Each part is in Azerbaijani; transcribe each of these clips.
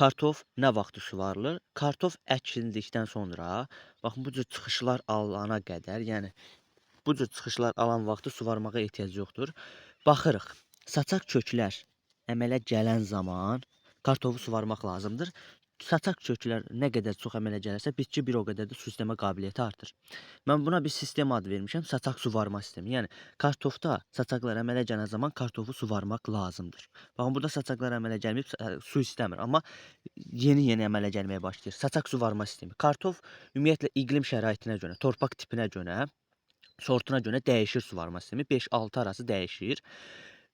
Kartof nə vaxtı suvarılır? Kartof əkildikdən sonra, baxın bu cür çıxışlar alana qədər, yəni bu cür çıxışlar alan vaxtı suvarmağa ehtiyac yoxdur. Baxırıq, saçaq köklər əmələ gələn zaman kartofu suvarmaq lazımdır. Saçaq köklər nə qədər çox əmələ gəlirsə, bitki bir o qədər də su istəmə qabiliyyəti artır. Mən buna bir sistem adı vermişəm, saçaq suvarma sistemi. Yəni kartofda saçaqlar əmələ gələn zaman kartofu suvarmaq lazımdır. Baxın, burada saçaqlar əmələ gəlməyib, su istəmir, amma yeni-yeni əmələ gəlməyə başlayır. Saçaq suvarma sistemi. Kartof ümumiyyətlə iqlim şəraitinə görə, torpaq tipinə görə, sortuna görə dəyişir suvarma sistemi. 5-6 arası dəyişir.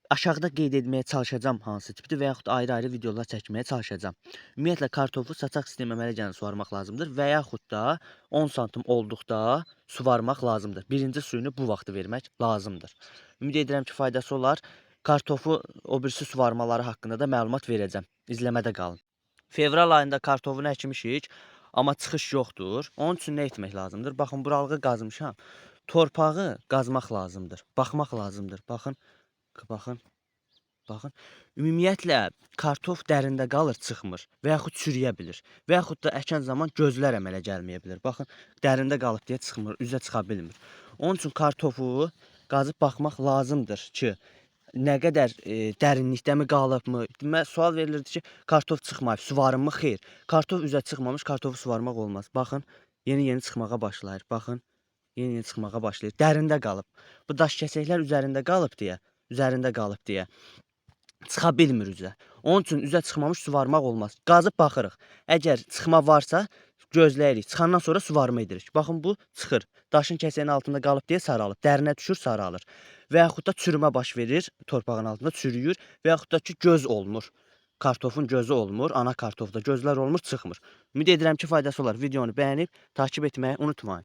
Aşağıda qeyd etməyə çalışacağam hansı tipdir və yaxud ayrı-ayrı videolar çəkməyə çalışacağam. Ümumiyyətlə kartofu saçaq sistemi əmələ gələn suvarmaq lazımdır və yaxud da 10 sm olduqda suvarmaq lazımdır. Birinci suyunu bu vaxtı vermək lazımdır. Ümid edirəm ki, faydası olar. Kartofu o birisi suvarmaları haqqında da məlumat verəcəm. İzləmədə qalın. Fevral ayında kartofunu əkmişik, amma çıxış yoxdur. Onun üçün nə etmək lazımdır? Baxın, buralığı qazmışam. Torpağı qazmaq lazımdır. Baxmaq lazımdır. Baxın, baxın, baxın. Ümumiyyətlə, kartof dərində qalır, çıxmır və yaxud çürüyə bilir və yaxud da əkən zaman gözlər əmələ gəlməyə bilir. Baxın, dərində qalıb deyə çıxmır, üzə çıxa bilmir. Onun üçün kartofu qazıb baxmaq lazımdır ki, nə qədər dərinlikdəmi qalıbmı? Sual verilirdi ki, kartof çıxmayıb, suvarınmı? Xeyr. Kartof üzə çıxmamış, kartofu suvarmaq olmaz. Baxın, yeni-yeni çıxmağa başlayır. Baxın, yeni-yeni çıxmağa başlayır. Dərində qalıb. Bu daş kəsəklər üzərində qalıb deyə çıxa bilmir üzə. Onun üçün üzə çıxmamış suvarmaq olmaz. Qazıb baxırıq. Əgər çıxma varsa, gözləyirik. Çıxandan sonra suvarma edirik. Baxın, bu çıxır. Daşın kəsəyin altında qalıb deyə saralıb. Dərinə düşür, saralır. Və yaxud da çürümə baş verir, torpağın altında çürüyür və yaxud da ki, göz olmur. Kartofun gözü olmur, ana kartofda gözlər olmur, çıxmır. Ümid edirəm ki, faydası olar. Videonu bəyənib takip etməyi unutmayın.